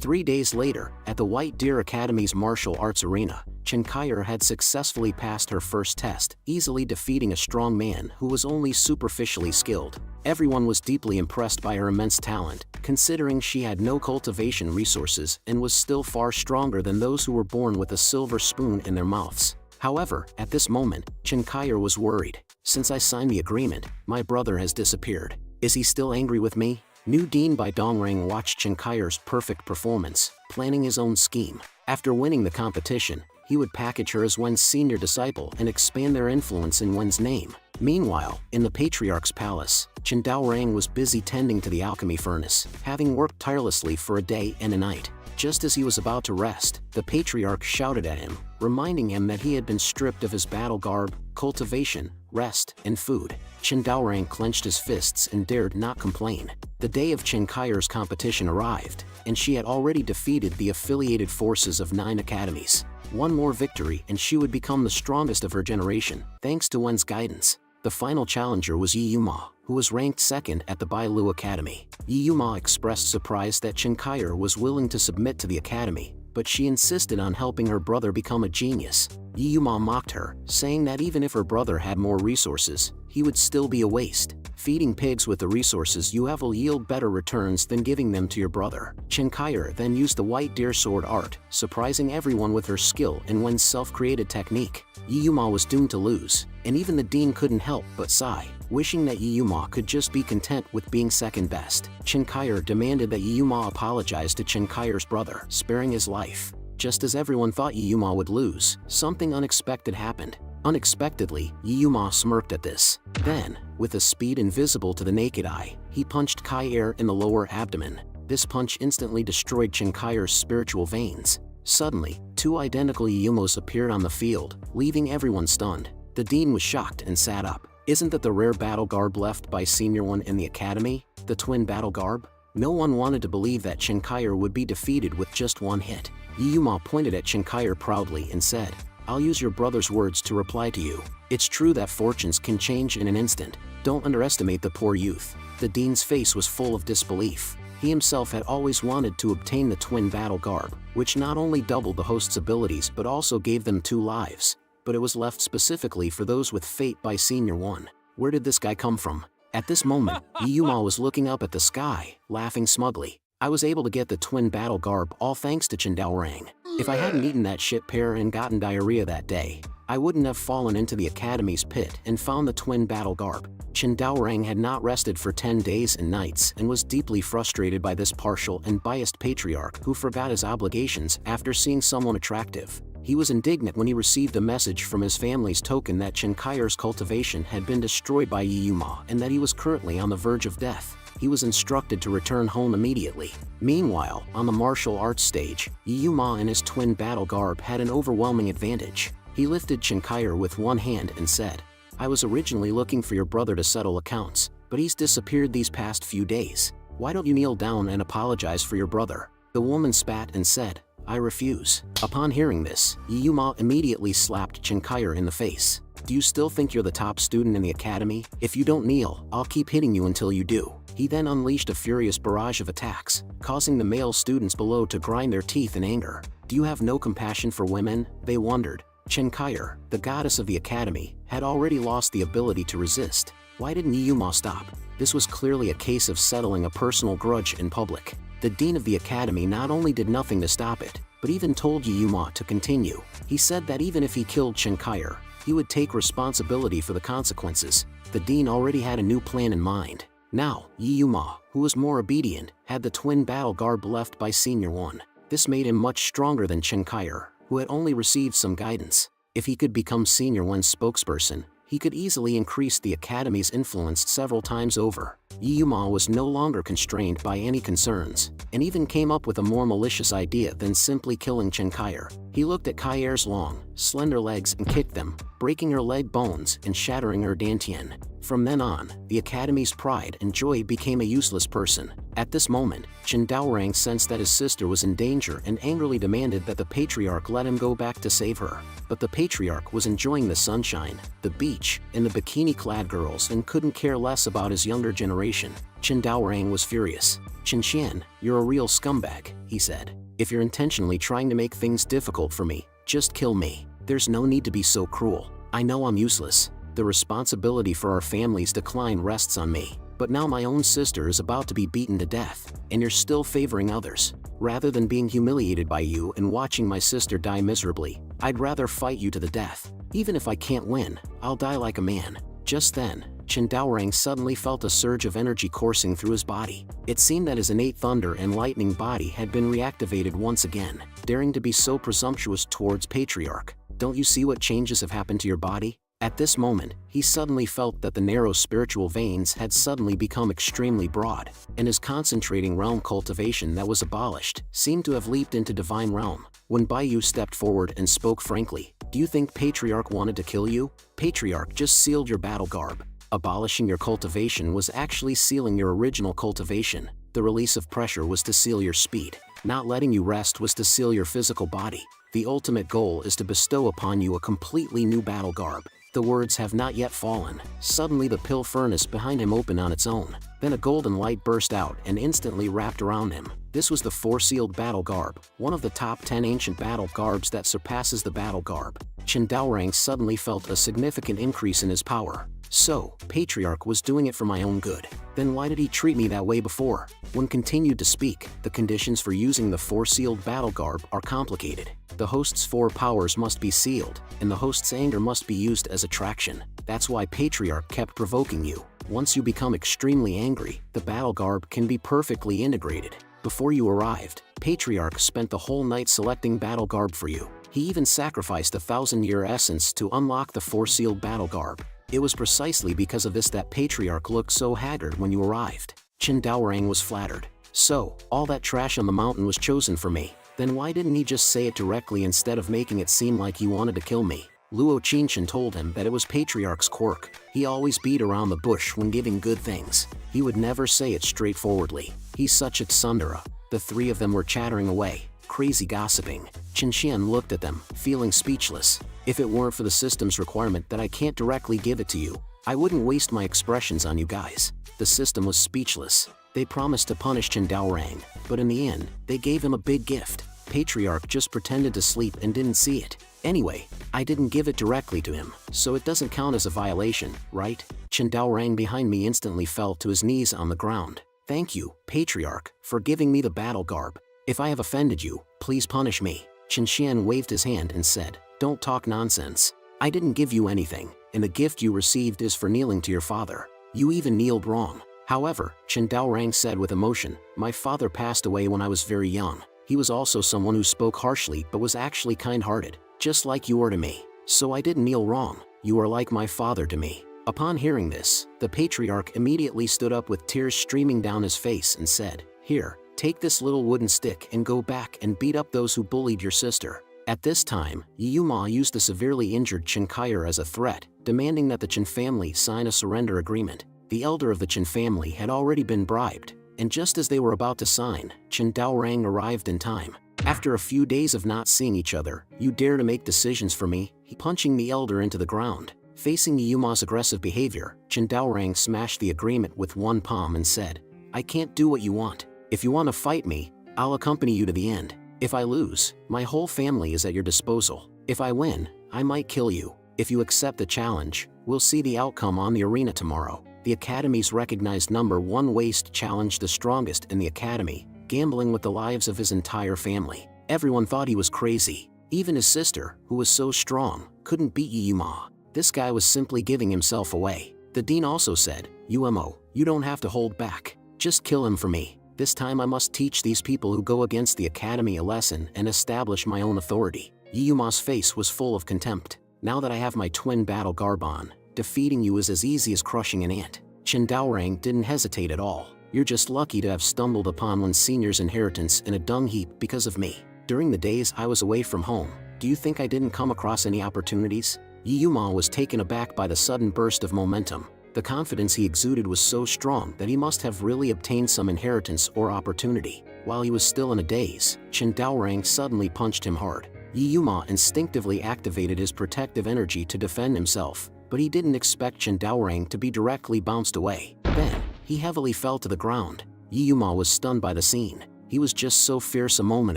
3 days later, at the White Deer Academy's martial arts arena, Qiankai had successfully passed her first test, easily defeating a strong man who was only superficially skilled. Everyone was deeply impressed by her immense talent, considering she had no cultivation resources and was still far stronger than those who were born with a silver spoon in their mouths. However, at this moment, Qiankai was worried. Since I signed the agreement, my brother has disappeared. Is he still angry with me? New Dean Bai Dongrang watched Qiankai's perfect performance, planning his own scheme. After winning the competition, he would package her as Wen's senior disciple and expand their influence in Wen's name. Meanwhile, in the Patriarch's palace, Chen Daorang was busy tending to the alchemy furnace, having worked tirelessly for a day and a night. Just as he was about to rest, the Patriarch shouted at him, reminding him that he had been stripped of his battle garb, cultivation, rest, and food. Chen Daorang clenched his fists and dared not complain. The day of Qiankai's competition arrived, and she had already defeated the affiliated forces of 9 academies. One more victory and she would become the strongest of her generation, thanks to Wen's guidance. The final challenger was Yi Yuma, who was ranked second at the Bailu Academy. Yi Yuma expressed surprise that Qiankai was willing to submit to the academy, but she insisted on helping her brother become a genius. Yi Yuma mocked her, saying that even if her brother had more resources, he would still be a waste. Feeding pigs with the resources you have will yield better returns than giving them to your brother. Qiankai then used the White Deer sword art, surprising everyone with her skill in Wen's self-created technique. Yi Yuma was doomed to lose, and even the dean couldn't help but sigh, wishing that Yi Yuma could just be content with being second best. Qiankai demanded that Yi Yuma apologize to Qiankai's brother, sparing his life. Just as everyone thought Yi Yuma would lose, something unexpected happened. Unexpectedly, Yi Yuma smirked at this. Then, with a speed invisible to the naked eye, he punched Kai in the lower abdomen. This punch instantly destroyed Qiankai's spiritual veins. Suddenly, 2 identical Yi Yumas appeared on the field, leaving everyone stunned. The dean was shocked and sat up. Isn't that the rare battle garb left by Senior One in the academy? The twin battle garb? No one wanted to believe that Qiankai would be defeated with just one hit. Yi Yuma pointed at Qiankai proudly and said, "I'll use your brother's words to reply to you. It's true that fortunes can change in an instant. Don't underestimate the poor youth." The dean's face was full of disbelief. He himself had always wanted to obtain the twin battle garb, which not only doubled the host's abilities but also gave them 2 lives. But it was left specifically for those with fate by Senior One. Where did this guy come from? At this moment, Yi Yuma was looking up at the sky, laughing smugly. "I was able to get the twin battle garb all thanks to Chen Daorang. If I hadn't eaten that shit pear and gotten diarrhea that day, I wouldn't have fallen into the academy's pit and found the twin battle garb." Chen Daorang had not rested for 10 days and nights and was deeply frustrated by this partial and biased patriarch who forgot his obligations after seeing someone attractive. He was indignant when he received a message from his family's token that Qiankai's cultivation had been destroyed by Yi Yuma and that he was currently on the verge of death. He was instructed to return home immediately. Meanwhile, on the martial arts stage, Yi Yuma and his twin battle garb had an overwhelming advantage. He lifted Qiankai with one hand and said, "I was originally looking for your brother to settle accounts, but he's disappeared these past few days. Why don't you kneel down and apologize for your brother?" The woman spat and said, "I refuse." Upon hearing this, Yi Yuma immediately slapped Qiankai in the face. "Do you still think you're the top student in the academy? If you don't kneel, I'll keep hitting you until you do." He then unleashed a furious barrage of attacks, causing the male students below to grind their teeth in anger. "Do you have no compassion for women?" they wondered. Qiankai, the goddess of the academy, had already lost the ability to resist. Why didn't Yi Yuma stop? This was clearly a case of settling a personal grudge in public. The dean of the academy not only did nothing to stop it, but even told Yi Yuma to continue. He said that even if he killed Qiankai, he would take responsibility for the consequences. The dean already had a new plan in mind. Now, Yi Yuma, who was more obedient, had the twin battle garb left by Senior One. This made him much stronger than Qiankai, who had only received some guidance. If he could become Senior One's spokesperson, he could easily increase the academy's influence several times over. Yi Yuma was no longer constrained by any concerns, and even came up with a more malicious idea than simply killing Qiankai. He looked at Kai's long, slender legs and kicked them, breaking her leg bones and shattering her dantian. From then on, the Academy's pride and joy became a useless person. At this moment, Chen Daorang sensed that his sister was in danger and angrily demanded that the Patriarch let him go back to save her. But the Patriarch was enjoying the sunshine, the beach, and the bikini-clad girls and couldn't care less about his younger generation. Chen Daorang was furious. "Chen Xian, you're a real scumbag," he said. "If you're intentionally trying to make things difficult for me, just kill me. There's no need to be so cruel. I know I'm useless. The responsibility for our family's decline rests on me. But now my own sister is about to be beaten to death, and you're still favoring others. Rather than being humiliated by you and watching my sister die miserably, I'd rather fight you to the death. Even if I can't win, I'll die like a man." Just then, Chen Daorang suddenly felt a surge of energy coursing through his body. It seemed that his innate thunder and lightning body had been reactivated once again. Daring to be so presumptuous towards Patriarch, don't you see what changes have happened to your body? At this moment, he suddenly felt that the narrow spiritual veins had suddenly become extremely broad, and his concentrating realm cultivation that was abolished seemed to have leaped into divine realm. When Baiyu stepped forward and spoke frankly, "Do you think Patriarch wanted to kill you? Patriarch just sealed your battle garb. Abolishing your cultivation was actually sealing your original cultivation. The release of pressure was to seal your speed. Not letting you rest was to seal your physical body. The ultimate goal is to bestow upon you a completely new battle garb." The words have not yet fallen. Suddenly the pill furnace behind him opened on its own. Then a golden light burst out and instantly wrapped around him. This was the four-sealed battle garb, one of the top 10 ancient battle garbs that surpasses the battle garb. Chen Daorang suddenly felt a significant increase in his power. So, Patriarch was doing it for my own good. Then why did he treat me that way before? When continued to speak, the conditions for using the four-sealed battle garb are complicated. The host's 4 powers must be sealed, and the host's anger must be used as attraction. That's why Patriarch kept provoking you. Once you become extremely angry, the battle garb can be perfectly integrated. Before you arrived, Patriarch spent the whole night selecting battle garb for you. He even sacrificed a 1,000-year essence to unlock the four-sealed battle garb. It was precisely because of this that Patriarch looked so haggard when you arrived. Chen Daorang was flattered. "So, all that trash on the mountain was chosen for me. Then why didn't he just say it directly instead of making it seem like he wanted to kill me?" Luo Qinshan told him that it was Patriarch's quirk. He always beat around the bush when giving good things. He would never say it straightforwardly. He's such a tsundere. The 3 of them were chattering away, crazy gossiping. Chen Xian looked at them, feeling speechless. "If it weren't for the system's requirement that I can't directly give it to you, I wouldn't waste my expressions on you guys." The system was speechless. They promised to punish Chen Daorang, but in the end, they gave him a big gift. Patriarch just pretended to sleep and didn't see it. "Anyway, I didn't give it directly to him, so it doesn't count as a violation, right?" Chen Daorang behind me instantly fell to his knees on the ground. "Thank you, Patriarch, for giving me the battle garb. If I have offended you, please punish me." Chen Xian waved his hand and said, "Don't talk nonsense. I didn't give you anything, and the gift you received is for kneeling to your father. You even kneeled wrong." However, Chen Daorang said with emotion, "My father passed away when I was very young. He was also someone who spoke harshly but was actually kind-hearted, just like you are to me. So I didn't kneel wrong. You are like my father to me." Upon hearing this, the Patriarch immediately stood up with tears streaming down his face and said, "Here, take this little wooden stick and go back and beat up those who bullied your sister." At this time, Yuma used the severely injured Chen Kaier as a threat, demanding that the Chen family sign a surrender agreement. The elder of the Chen family had already been bribed, and just as they were about to sign, Chen Daorang arrived in time. "After a few days of not seeing each other, you dare to make decisions for me?" He punching the elder into the ground. Facing Yuma's aggressive behavior, Chen Daorang smashed the agreement with one palm and said, "I can't do what you want. If you want to fight me, I'll accompany you to the end. If I lose, my whole family is at your disposal. If I win, I might kill you. If you accept the challenge, we'll see the outcome on the arena tomorrow." The Academy's recognized #1 waste challenged the strongest in the Academy, gambling with the lives of his entire family. Everyone thought he was crazy. Even his sister, who was so strong, couldn't beat Yuma. This guy was simply giving himself away. The dean also said, "Umo, you don't have to hold back. Just kill him for me. This time I must teach these people who go against the Academy a lesson and establish my own authority." Yuma's face was full of contempt. "Now that I have my twin battle garb on, defeating you is as easy as crushing an ant." Chen Daorang didn't hesitate at all. "You're just lucky to have stumbled upon one senior's inheritance in a dung heap because of me. During the days I was away from home, do you think I didn't come across any opportunities?" Yuma was taken aback by the sudden burst of momentum. The confidence he exuded was so strong that he must have really obtained some inheritance or opportunity. While he was still in a daze, Chen Daorang suddenly punched him hard. Yi Yuma instinctively activated his protective energy to defend himself, but he didn't expect Chen Daorang to be directly bounced away. Then, he heavily fell to the ground. Yi Yuma was stunned by the scene. He was just so fierce a moment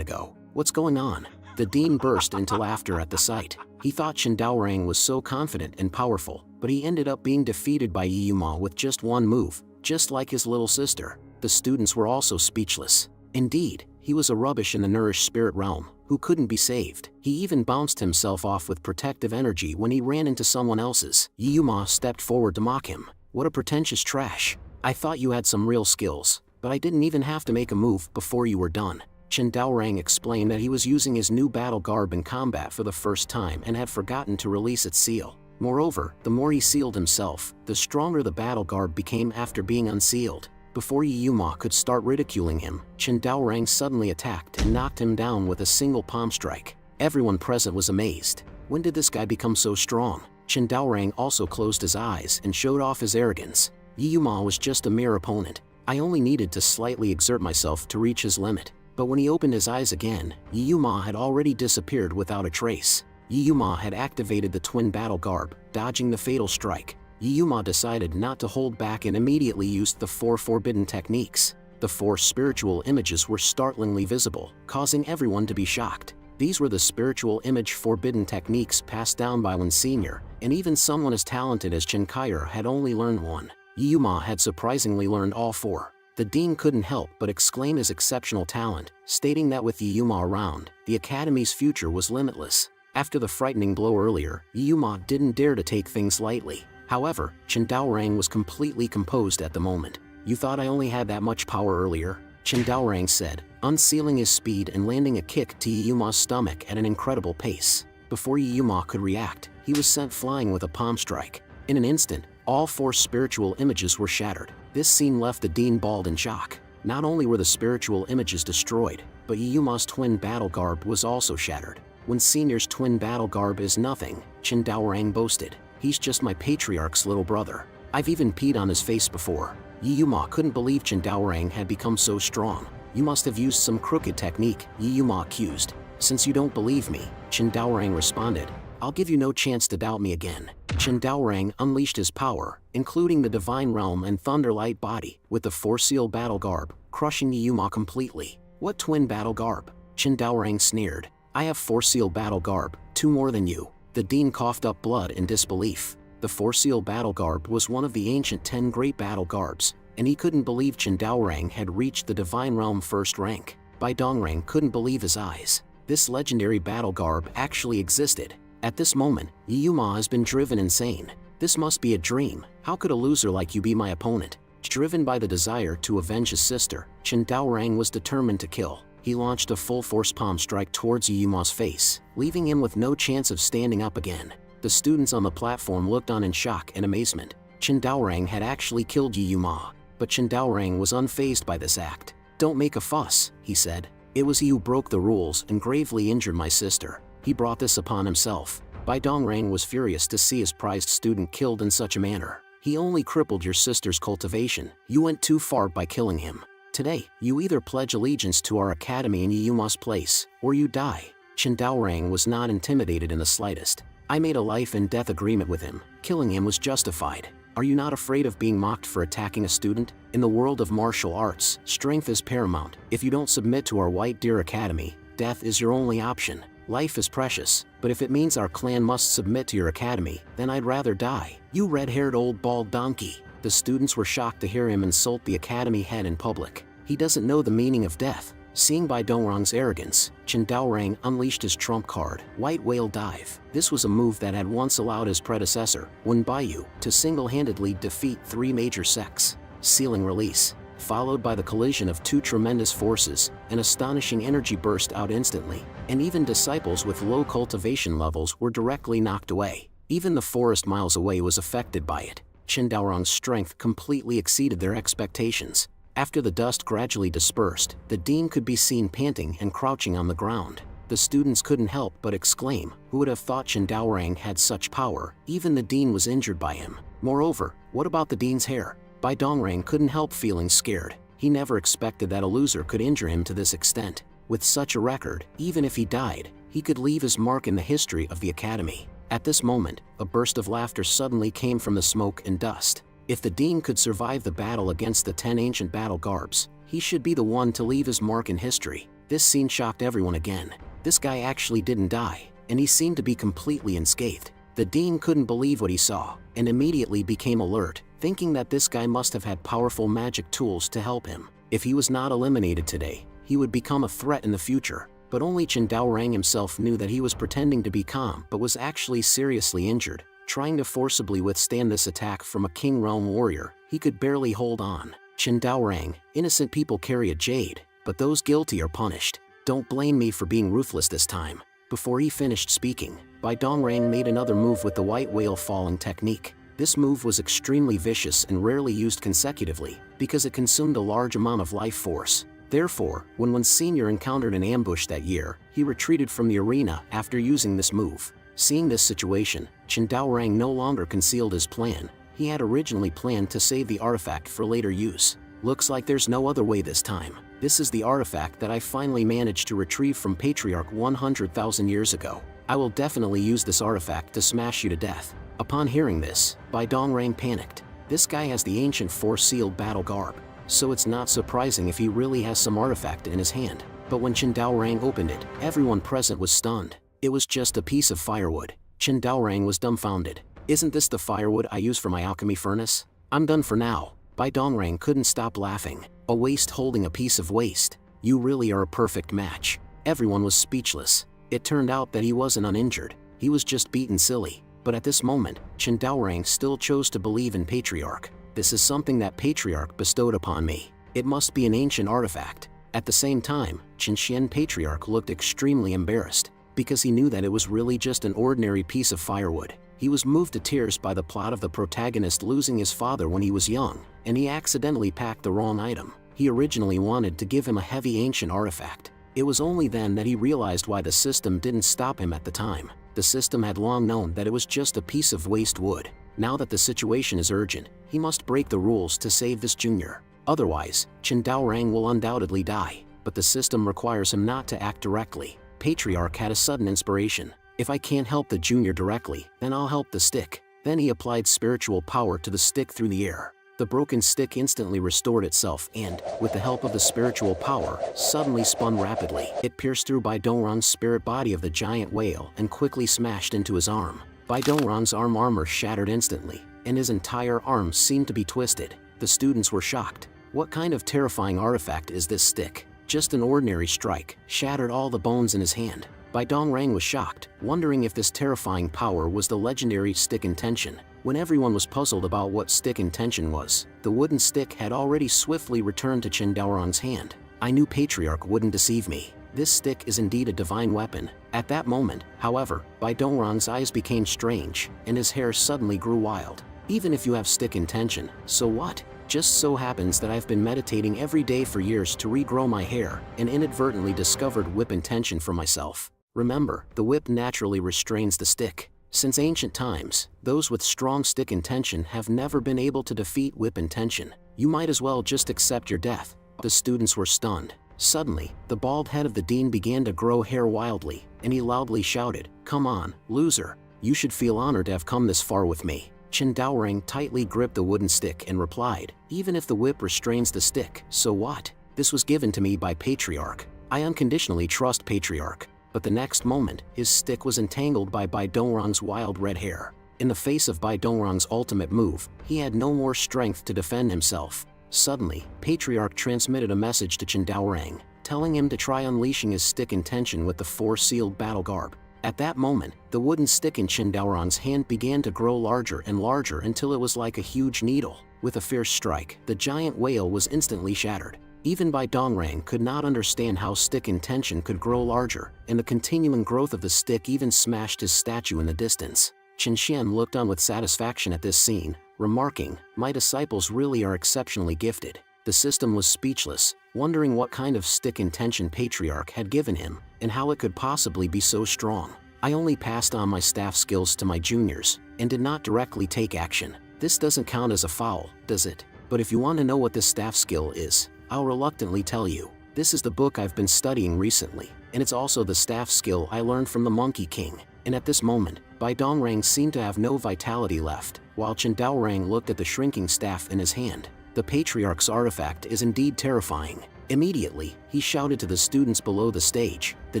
ago. What's going on? The dean burst into laughter at the sight. He thought Chen Daorang was so confident and powerful, but he ended up being defeated by Yi Yuma with just one move, just like his little sister. The students were also speechless. Indeed, he was a rubbish in the nourished spirit realm, who couldn't be saved. He even bounced himself off with protective energy when he ran into someone else's. Yi Yuma stepped forward to mock him. What a pretentious trash. I thought you had some real skills, but I didn't even have to make a move before you were done. Chen Daorang explained that he was using his new battle garb in combat for the first time and had forgotten to release its seal. Moreover, the more he sealed himself, the stronger the battle garb became after being unsealed. Before Yi Yuma could start ridiculing him, Chen Daorang suddenly attacked and knocked him down with a single palm strike. Everyone present was amazed. When did this guy become so strong? Chen Daorang also closed his eyes and showed off his arrogance. Yi Yuma was just a mere opponent. I only needed to slightly exert myself to reach his limit. But when he opened his eyes again, Yi Yuma had already disappeared without a trace. Yi Yuma had activated the twin battle garb, dodging the fatal strike. Yi Yuma decided not to hold back and immediately used the 4 forbidden techniques. The 4 spiritual images were startlingly visible, causing everyone to be shocked. These were the spiritual image forbidden techniques passed down by one senior, and even someone as talented as Chen Kaier had only learned one. Yi Yuma had surprisingly learned all 4. The dean couldn't help but exclaim his exceptional talent, stating that with Yi Yuma around, the academy's future was limitless. After the frightening blow earlier, Yi Yuma didn't dare to take things lightly. However, Chen Daorang was completely composed at the moment. You thought I only had that much power earlier? Chen Daorang said, unsealing his speed and landing a kick to Yi Yuma's stomach at an incredible pace. Before Yi Yuma could react, he was sent flying with a palm strike. In an instant, all 4 spiritual images were shattered. This scene left the dean bald in shock. Not only were the spiritual images destroyed, but Yi Yuma's twin battle garb was also shattered. When Senior's twin battle garb is nothing, Chen Daorang boasted. He's just my Patriarch's little brother. I've even peed on his face before. Yi Yuma couldn't believe Chen Daorang had become so strong. You must have used some crooked technique, Yi Yuma accused. Since you don't believe me, Chen Daorang responded, I'll give you no chance to doubt me again. Chen Daorang unleashed his power, including the Divine Realm and Thunderlight body, with the 4-seal battle garb, crushing Yi Yuma completely. What twin battle garb? Chen Daorang sneered. I have 4-seal battle garb, 2 more than you. The dean coughed up blood in disbelief. The 4-seal battle garb was one of the ancient 10 great battle garbs, and he couldn't believe Chen Daorang had reached the Divine Realm 1st rank. Bai Dongrang couldn't believe his eyes. This legendary battle garb actually existed. At this moment, Yi Yuma has been driven insane. This must be a dream. How could a loser like you be my opponent? Driven by the desire to avenge his sister, Chen Daorang was determined to kill. He launched a full-force palm strike towards Yi Yuma's face, leaving him with no chance of standing up again. The students on the platform looked on in shock and amazement. Chen Daorang had actually killed Yi Yuma, but Chen Daorang was unfazed by this act. Don't make a fuss, he said. It was he who broke the rules and gravely injured my sister. He brought this upon himself. Bai Dongrang was furious to see his prized student killed in such a manner. He only crippled your sister's cultivation. You went too far by killing him. Today, you either pledge allegiance to our academy in Yi Yuma's place, or you die. Chen Daorang was not intimidated in the slightest. I made a life and death agreement with him. Killing him was justified. Are you not afraid of being mocked for attacking a student? In the world of martial arts, strength is paramount. If you don't submit to our White Deer Academy, death is your only option. Life is precious, but if it means our clan must submit to your academy, then I'd rather die. You red-haired old bald donkey. The students were shocked to hear him insult the academy head in public. He doesn't know the meaning of death. Seeing Bai Dongrang's arrogance, Chen Daorang unleashed his trump card, White Whale Dive. This was a move that had once allowed his predecessor, Wen Baiyu, to single-handedly defeat 3 major sects. Sealing release. Followed by the collision of 2 tremendous forces, an astonishing energy burst out instantly, and even disciples with low cultivation levels were directly knocked away. Even the forest miles away was affected by it. Chen Daorang's strength completely exceeded their expectations. After the dust gradually dispersed, the dean could be seen panting and crouching on the ground. The students couldn't help but exclaim, who would have thought Chen Daorang had such power? Even the dean was injured by him. Moreover, what about the dean's hair? Bai Dongrang couldn't help feeling scared. He never expected that a loser could injure him to this extent. With such a record, even if he died, he could leave his mark in the history of the academy. At this moment, a burst of laughter suddenly came from the smoke and dust. If the dean could survive the battle against the 10 ancient battle garbs, he should be the one to leave his mark in history. This scene shocked everyone again. This guy actually didn't die, and he seemed to be completely unscathed. The dean couldn't believe what he saw, and immediately became alert, thinking that this guy must have had powerful magic tools to help him. If he was not eliminated today, he would become a threat in the future. But only Chen Daorang himself knew that he was pretending to be calm but was actually seriously injured. Trying to forcibly withstand this attack from a King Realm warrior, he could barely hold on. Chen Daorang, innocent people carry a jade, but those guilty are punished. Don't blame me for being ruthless this time. Before he finished speaking, Bai Dongrang made another move with the white whale falling technique. This move was extremely vicious and rarely used consecutively, because it consumed a large amount of life force. Therefore, when one senior encountered an ambush that year, he retreated from the arena after using this move. Seeing this situation, Chen Daorang no longer concealed his plan. He had originally planned to save the artifact for later use. Looks like there's no other way this time. This is the artifact that I finally managed to retrieve from Patriarch 100,000 years ago. I will definitely use this artifact to smash you to death. Upon hearing this, Bai Dongrang panicked. This guy has the ancient four-sealed battle garb, so it's not surprising if he really has some artifact in his hand. But when Chen Daorang opened it, everyone present was stunned. It was just a piece of firewood. Chen Daorang was dumbfounded. Isn't this the firewood I use for my alchemy furnace? I'm done for now. Bai Dongrang couldn't stop laughing. A waste holding a piece of waste. You really are a perfect match. Everyone was speechless. It turned out that he wasn't uninjured. He was just beaten silly. But at this moment, Chen Daorang still chose to believe in Patriarch. This is something that Patriarch bestowed upon me. It must be an ancient artifact. At the same time, Chen Xian Patriarch looked extremely embarrassed, because he knew that it was really just an ordinary piece of firewood. He was moved to tears by the plot of the protagonist losing his father when he was young, and he accidentally packed the wrong item. He originally wanted to give him a heavy ancient artifact. It was only then that he realized why the system didn't stop him at the time. The system had long known that it was just a piece of waste wood. Now that the situation is urgent, he must break the rules to save this junior. Otherwise, Chen Daorang will undoubtedly die. But the system requires him not to act directly. Patriarch had a sudden inspiration. If I can't help the junior directly, then I'll help the stick. Then he applied spiritual power to the stick through the air. The broken stick instantly restored itself and, with the help of the spiritual power, suddenly spun rapidly. It pierced through Bai Dongrang's spirit body of the giant whale and quickly smashed into his arm. Bai Dongrang's armor shattered instantly, and his entire arm seemed to be twisted. The students were shocked. What kind of terrifying artifact is this stick? Just an ordinary strike shattered all the bones in his hand. Bai Dongrang was shocked, wondering if this terrifying power was the legendary stick intention. When everyone was puzzled about what stick intention was, the wooden stick had already swiftly returned to Chen Daorang's hand. I knew Patriarch wouldn't deceive me. This stick is indeed a divine weapon. At that moment, however, Bai Dongrang's eyes became strange, and his hair suddenly grew wild. Even if you have stick intention, so what? Just so happens that I've been meditating every day for years to regrow my hair, and inadvertently discovered whip intention for myself. Remember, the whip naturally restrains the stick. Since ancient times, those with strong stick intention have never been able to defeat whip intention. You might as well just accept your death. The students were stunned. Suddenly, the bald head of the dean began to grow hair wildly, and he loudly shouted, "Come on, loser. You should feel honored to have come this far with me." Chen Daorang tightly gripped the wooden stick and replied, "Even if the whip restrains the stick, so what? This was given to me by Patriarch. I unconditionally trust Patriarch." But the next moment, his stick was entangled by Bai Dongrang's wild red hair. In the face of Bai Dongrang's ultimate move, he had no more strength to defend himself. Suddenly, Patriarch transmitted a message to Chen Daorang, telling him to try unleashing his stick intention with the four-sealed battle garb. At that moment, the wooden stick in Chen Daorang's hand began to grow larger and larger until it was like a huge needle. With a fierce strike, the giant whale was instantly shattered. Even Bai Dongrang could not understand how stick intention could grow larger, and the continuing growth of the stick even smashed his statue in the distance. Chen Xian looked on with satisfaction at this scene, remarking, "My disciples really are exceptionally gifted." The system was speechless, wondering what kind of stick intention Patriarch had given him, and how it could possibly be so strong. I only passed on my staff skills to my juniors, and did not directly take action. This doesn't count as a foul, does it? But if you want to know what this staff skill is, I'll reluctantly tell you. This is the book I've been studying recently, and it's also the staff skill I learned from the Monkey King. And at this moment, Bai Dongrang seemed to have no vitality left, while Chen Daorang looked at the shrinking staff in his hand. The Patriarch's artifact is indeed terrifying. Immediately, he shouted to the students below the stage, "The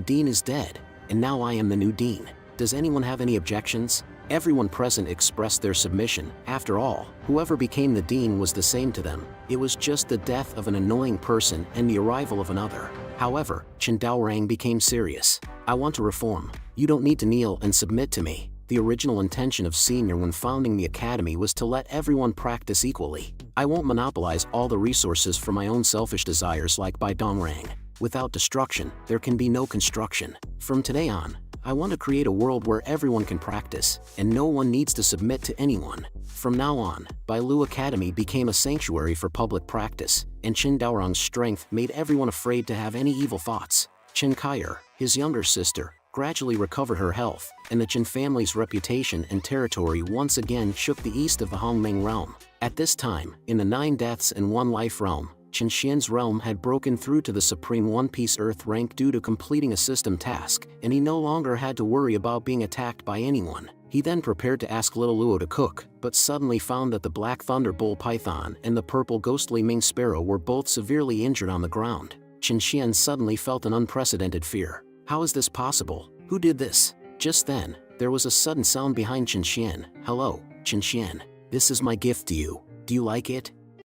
dean is dead, and now I am the new dean. Does anyone have any objections?" Everyone present expressed their submission. After all, whoever became the dean was the same to them. It was just the death of an annoying person and the arrival of another. However, Chen Daorang became serious. "I want to reform. You don't need to kneel and submit to me." The original intention of Senior when founding the academy was to let everyone practice equally. "I won't monopolize all the resources for my own selfish desires like Bai Dongrang. Without destruction, there can be no construction. From today on, I want to create a world where everyone can practice, and no one needs to submit to anyone." From now on, Bailu Academy became a sanctuary for public practice, and Chen Daorang's strength made everyone afraid to have any evil thoughts. Chen Kaier, his younger sister, gradually recovered her health, and the Chen family's reputation and territory once again shook the east of the Hongming realm. At this time, in the 9 Deaths and 1 Life realm, Chen Xian's realm had broken through to the Supreme One Piece Earth rank due to completing a system task, and he no longer had to worry about being attacked by anyone. He then prepared to ask Little Luo to cook, but suddenly found that the Black Thunder Bull Python and the Purple Ghostly Ming Sparrow were both severely injured on the ground. Chen Xian suddenly felt an unprecedented fear. How is this possible? Who did this? Just then, there was a sudden sound behind Chen Xian. "Hello, Chen Xian. This is my gift to you. Do you like it?"